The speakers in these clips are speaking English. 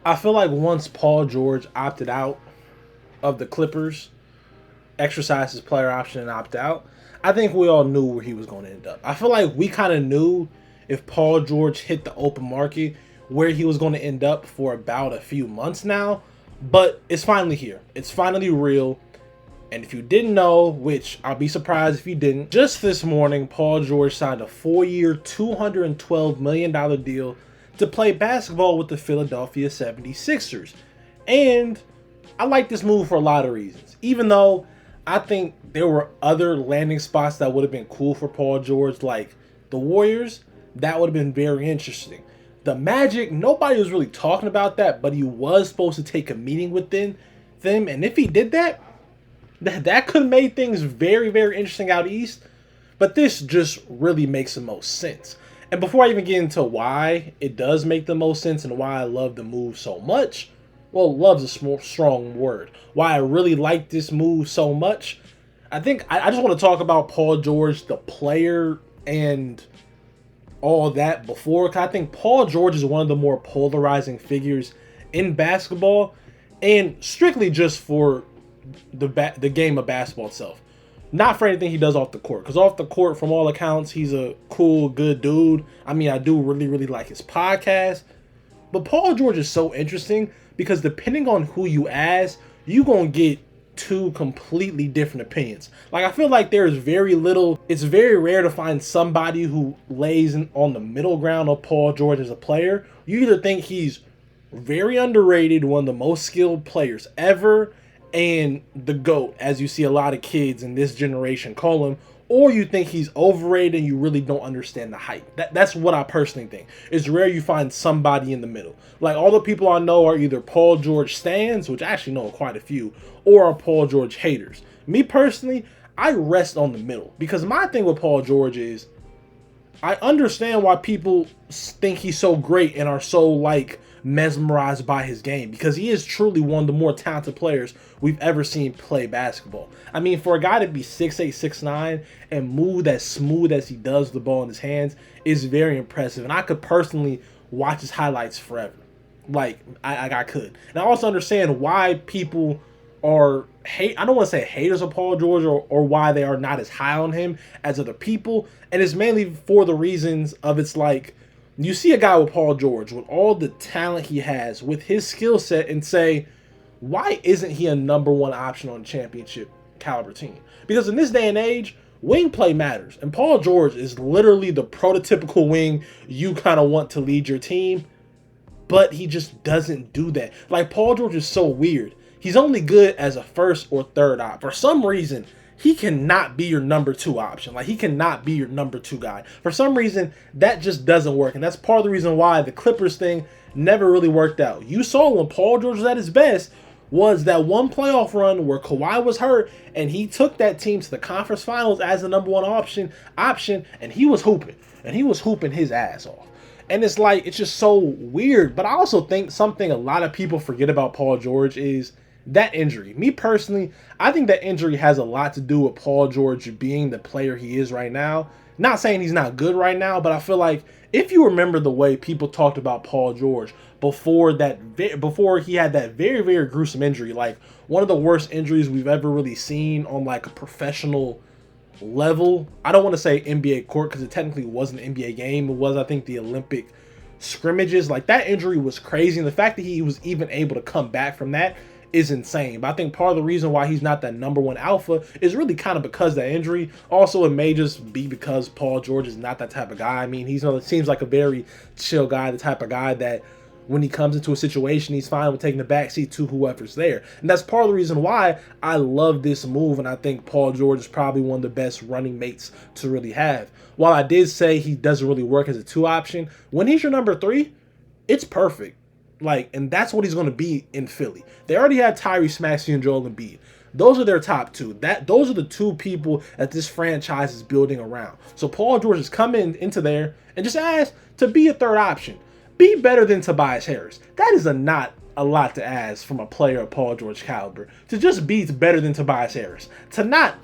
I feel like once Paul George opted out of the Clippers, exercised his player option and opt out, I think we all knew where he was going to end up. I feel like we kind of knew if Paul George hit the open market where he was going to end up for about a few months now, but it's finally here. It's finally real. And if you didn't know, which I'll be surprised if you didn't, just this morning, Paul George signed a 4-year, $212 million deal to play basketball with the Philadelphia 76ers. And I like this move for a lot of reasons. Even though I think there were other landing spots that would have been cool for Paul George, like the Warriors, that would have been very interesting. The Magic, nobody was really talking about that, but he was supposed to take a meeting with them. And if he did that, that could have made things very, very interesting out east. But this just really makes the most sense. And before I even get into why it does make the most sense and why I love the move so much, well, love's a strong word. Why I really like this move so much, I think I just want to talk about Paul George, the player, and all that before. Cause I think Paul George is one of the more polarizing figures in basketball, and strictly just for the game of basketball itself. Not for anything he does off the court. Because off the court, from all accounts, he's a cool, good dude. I mean, I do really, really like his podcast. But Paul George is so interesting because depending on who you ask, you going to get two completely different opinions. Like, I feel like there is very little, it's very rare to find somebody who lays on the middle ground of Paul George as a player. You either think he's very underrated, one of the most skilled players ever, and the GOAT, as you see a lot of kids in this generation call him, or you think he's overrated and you really don't understand the hype. That's what I personally think. It's rare you find somebody in the middle. Like, all the people I know are either Paul George stans, which I actually know quite a few, or are Paul George haters. Me personally, I rest on the middle. Because my thing with Paul George is, I understand why people think he's so great and are so, like, mesmerized by his game, because he is truly one of the more talented players we've ever seen play basketball. I mean, for a guy to be 6'8", 6'9", and move as smooth as he does the ball in his hands is very impressive. And I could personally watch his highlights forever. Like, I could. And I also understand why people are I don't want to say haters of Paul George, or why they are not as high on him as other people. And it's mainly for the reasons of, it's like, you see a guy with Paul George, with all the talent he has, with his skill set, and say, why isn't he a number one option on a championship caliber team? Because in this day and age, wing play matters. And Paul George is literally the prototypical wing you kind of want to lead your team, but he just doesn't do that. Like, Paul George is so weird. He's only good as a first or third op. For some reason, he cannot be your number two option. Like, he cannot be your number two guy. For some reason, that just doesn't work. And that's part of the reason why the Clippers thing never really worked out. You saw when Paul George was at his best was that one playoff run where Kawhi was hurt and he took that team to the conference finals as the number one option, and he was hooping. And he was hooping his ass off. And it's like, it's just so weird. But I also think something a lot of people forget about Paul George is that injury. Me personally, I think that injury has a lot to do with Paul George being the player he is right now. Not saying he's not good right now, but I feel like if you remember the way people talked about Paul George before he had that very, very gruesome injury, like one of the worst injuries we've ever really seen on like a professional level. I don't want to say NBA court because it technically wasn't an NBA game. It was, I think, the Olympic scrimmages. Like, that injury was crazy, and the fact that he was even able to come back from that is insane. But I think part of the reason why he's not that number one alpha is really kind of because of that injury. Also, it may just be because Paul George is not that type of guy. I mean, it seems like a very chill guy, the type of guy that when he comes into a situation, he's fine with taking the backseat to whoever's there. And that's part of the reason why I love this move, and I think Paul George is probably one of the best running mates to really have. While I did say he doesn't really work as a two option, when he's your number three, it's perfect. Like, and that's what he's going to be in Philly. They already had Tyrese Maxey and Joel Embiid. Those are their top two. Those are the two people that this franchise is building around. So Paul George is coming into there and just asked to be a third option. Be better than Tobias Harris. That is not a lot to ask from a player of Paul George caliber. To just be better than Tobias Harris. To not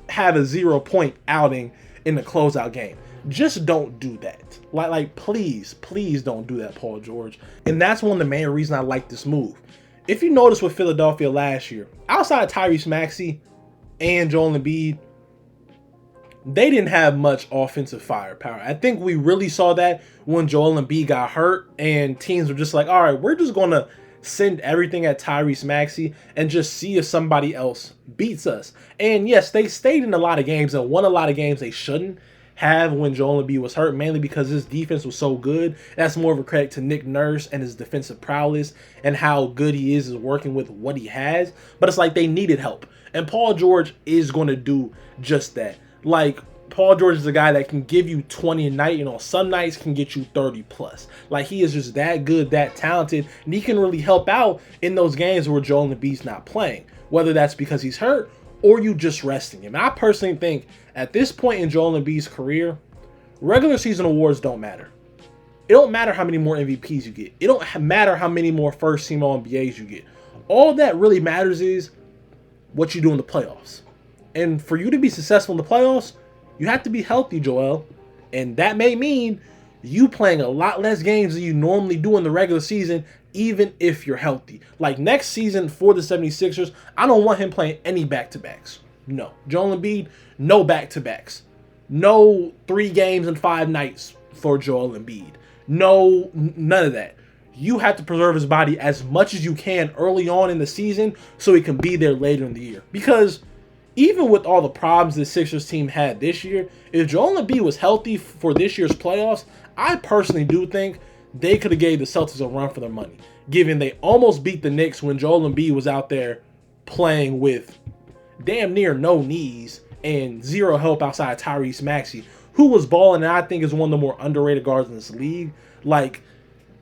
have a 0-point outing in the closeout game. Just don't do that. Please, please don't do that, Paul George. And that's one of the main reasons I like this move. If you notice with Philadelphia last year, outside of Tyrese Maxey and Joel Embiid, they didn't have much offensive firepower. I think we really saw that when Joel Embiid got hurt and teams were just like, all right, we're just going to send everything at Tyrese Maxey and just see if somebody else beats us. And yes, they stayed in a lot of games and won a lot of games they shouldn't have when Joel Embiid was hurt, mainly because his defense was so good. That's more of a credit to Nick Nurse and his defensive prowess and how good he is working with what he has. But it's like they needed help. And Paul George is going to do just that. Like, Paul George is a guy that can give you 20 a night, and on some nights can get you 30 plus. Like, he is just that good, that talented, and he can really help out in those games where Joel Embiid's not playing, whether that's because he's hurt or you just resting him. And I personally think at this point in Joel Embiid's career, regular season awards don't matter. It don't matter how many more MVPs you get. It don't matter how many more first team All-NBAs you get. All that really matters is what you do in the playoffs. And for you to be successful in the playoffs, you have to be healthy, Joel. And that may mean you playing a lot less games than you normally do in the regular season, even if you're healthy. Like next season for the 76ers, I don't want him playing any back-to-backs. No. Joel Embiid, no back-to-backs. No 3 games and 5 nights for Joel Embiid. No, none of that. You have to preserve his body as much as you can early on in the season so he can be there later in the year. Because even with all the problems the Sixers team had this year, if Joel Embiid was healthy for this year's playoffs, I personally do think they could have gave the Celtics a run for their money, given they almost beat the Knicks when Joel Embiid was out there playing with damn near no knees and zero help outside Tyrese Maxey, who was balling and I think is one of the more underrated guards in this league. Like,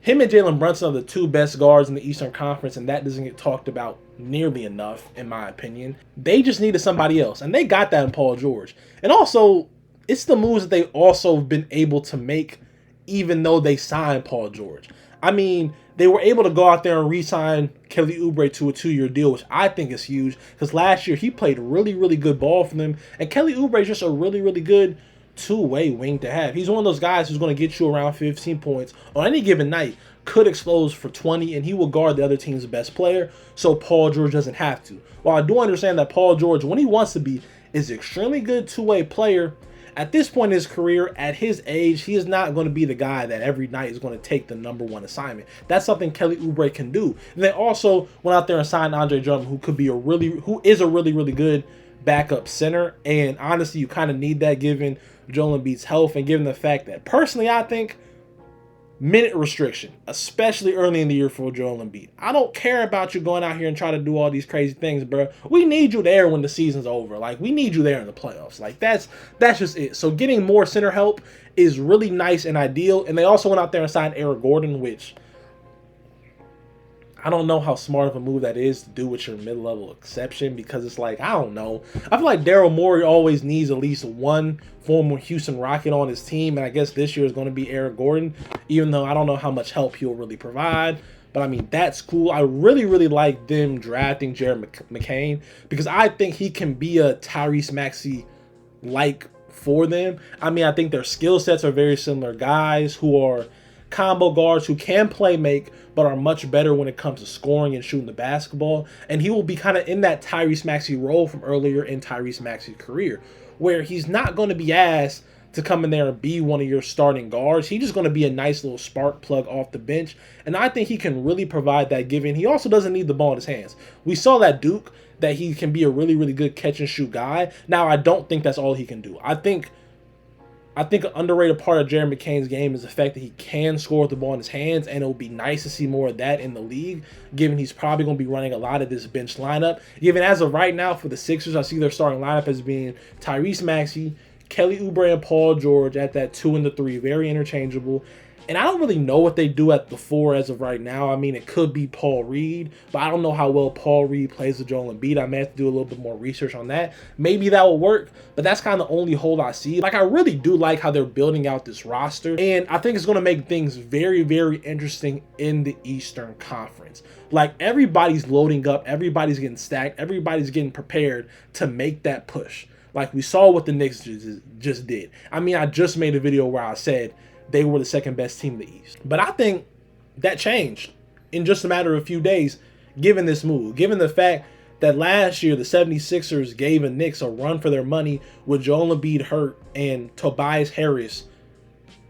him and Jalen Brunson are the 2 best guards in the Eastern Conference, and that doesn't get talked about nearly enough, in my opinion. They just needed somebody else, and they got that in Paul George. And also, it's the moves that they also been able to make even though they signed Paul George. I mean, they were able to go out there and re-sign Kelly Oubre to a 2-year deal, which I think is huge, because last year he played really, really good ball for them, and Kelly Oubre is just a really, really good two-way wing to have. He's one of those guys who's going to get you around 15 points on any given night, could explode for 20, and he will guard the other team's best player, so Paul George doesn't have to. While I do understand that Paul George, when he wants to be, is an extremely good two-way player, at this point in his career, at his age, he is not going to be the guy that every night is going to take the #1 assignment. That's something Kelly Oubre can do. And they also went out there and signed Andre Drummond, who is a really, really good backup center. And honestly, you kind of need that given Joel Embiid's health and given the fact that personally, I think minute restriction, especially early in the year for Joel Embiid. I don't care about you going out here and trying to do all these crazy things, bro. We need you there when the season's over. Like, we need you there in the playoffs. Like, that's just it. So getting more center help is really nice and ideal. And they also went out there and signed Eric Gordon, which I don't know how smart of a move that is to do with your mid-level exception, because it's like, I don't know. I feel like Daryl Morey always needs at least one former Houston Rocket on his team, and I guess this year is going to be Eric Gordon, even though I don't know how much help he'll really provide. But, I mean, that's cool. I really, really like them drafting Jared McCain, because I think he can be a Tyrese Maxey-like for them. I mean, I think their skill sets are very similar guys who are combo guards who can play make, but are much better when it comes to scoring and shooting the basketball. And he will be kind of in that Tyrese Maxey role from earlier in Tyrese Maxey's career, where he's not going to be asked to come in there and be one of your starting guards. He's just going to be a nice little spark plug off the bench. And I think he can really provide that, given he also doesn't need the ball in his hands. We saw that Duke, that he can be a really, really good catch and shoot guy. Now, I don't think that's all he can do. I think an underrated part of Jared McCain's game is the fact that he can score with the ball in his hands, and it will be nice to see more of that in the league, given he's probably going to be running a lot of this bench lineup. Given as of right now for the Sixers, I see their starting lineup as being Tyrese Maxey, Kelly Oubre, and Paul George at that 2 and the 3, very interchangeable. And I don't really know what they do at the 4 as of right now. I mean, it could be Paul Reed, but I don't know how well Paul Reed plays with Joel Embiid. I may have to do a little bit more research on that. Maybe that will work, but that's kind of the only hole I see. Like, I really do like how they're building out this roster, and I think it's going to make things very, very interesting in the Eastern Conference. Like, everybody's loading up, everybody's getting stacked, everybody's getting prepared to make that push. Like we saw what the Knicks just did. I mean, I just made a video where I said they were the second best team in the East. But I think that changed in just a matter of a few days, given this move, given the fact that last year the 76ers gave the Knicks a run for their money with Joel Embiid hurt and Tobias Harris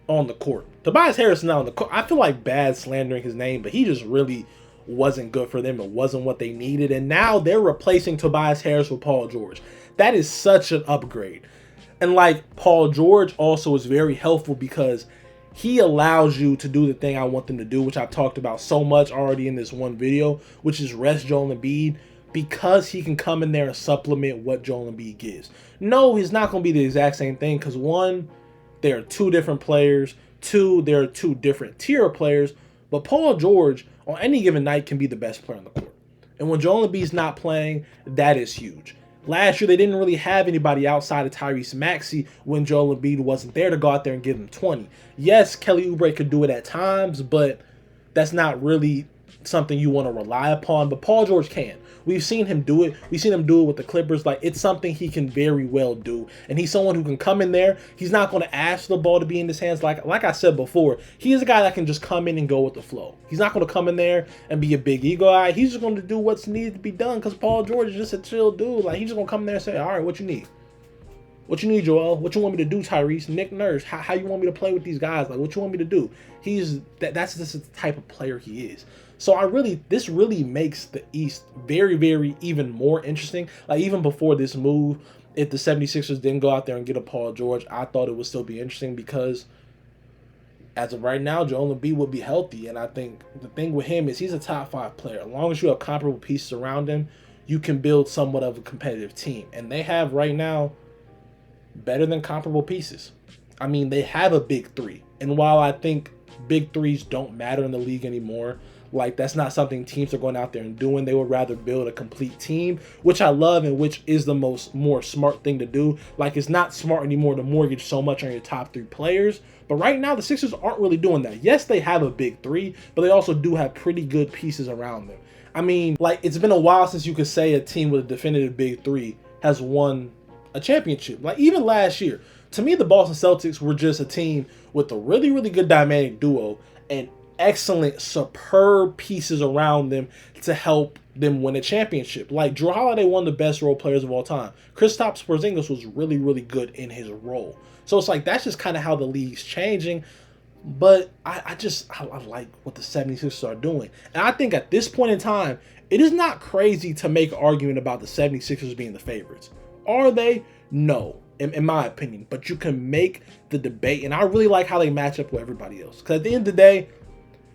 on the court. Tobias Harris is not on the court. I feel like bad slandering his name, but he just really wasn't good for them. It wasn't what they needed. And now they're replacing Tobias Harris with Paul George. That is such an upgrade. And like Paul George also is very helpful because he allows you to do the thing I want them to do, which I've talked about so much already in this one video, which is rest Joel Embiid, because he can come in there and supplement what Joel Embiid gives. No, he's not going to be the exact same thing because one, there are two different players. Two, there are two different tier of players. But Paul George, on any given night, can be the best player on the court. And when Joel Embiid's not playing, that is huge. Last year, they didn't really have anybody outside of Tyrese Maxey when Joel Embiid wasn't there to go out there and give them 20. Yes, Kelly Oubre could do it at times, but that's not really something you want to rely upon. But Paul George can. We've seen him do it. We've seen him do it with the Clippers. Like, it's something he can very well do. And he's someone who can come in there. He's not going to ask the ball to be in his hands. Like I said before, he's a guy that can just come in and go with the flow. He's not going to come in there and be a big ego guy. He's just going to do what's needed to be done because Paul George is just a chill dude. Like, he's just going to come in there and say, all right, what you need? What you need, Joel? What you want me to do, Tyrese? Nick Nurse? How you want me to play with these guys? Like, what you want me to do? That's just the type of player he is. So this really makes the East very, very even more interesting. Like, even before this move, if the 76ers didn't go out there and get a Paul George, I thought it would still be interesting because as of right now, Joel Embiid would be healthy. And I think the thing with him is he's a top 5 player. As long as you have comparable pieces around him, you can build somewhat of a competitive team. And they have right now better than comparable pieces. I mean, they have a big three. And while I think big threes don't matter in the league anymore, like, that's not something teams are going out there and doing. They would rather build a complete team, which I love and which is the more smart thing to do. Like, it's not smart anymore to mortgage so much on your top 3 players. But right now, the Sixers aren't really doing that. Yes, they have a big three, but they also do have pretty good pieces around them. I mean, like, it's been a while since you could say a team with a definitive big three has won a championship. Like, even last year, to me, the Boston Celtics were just a team with a really, really good dynamic duo and excellent, superb pieces around them to help them win a championship. Like, Jrue Holiday, one of the best role players of all time. Kristaps Porzingis was really, really good in his role. So it's like, that's just kind of how the league's changing. But I like what the 76ers are doing. And I think at this point in time, it is not crazy to make an argument about the 76ers being the favorites. Are they? No, in my opinion. But you can make the debate. And I really like how they match up with everybody else. Because at the end of the day,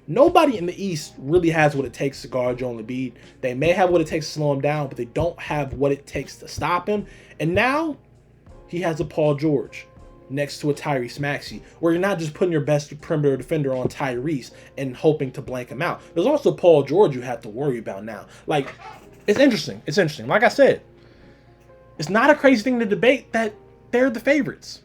nobody in the East really has what it takes to guard Joel Embiid. They may have what it takes to slow him down, but they don't have what it takes to stop him. And now he has a Paul George next to a Tyrese Maxey, where you're not just putting your best perimeter defender on Tyrese and hoping to blank him out. There's also Paul George you have to worry about now. Like, it's interesting. It's interesting. Like I said, it's not a crazy thing to debate that they're the favorites.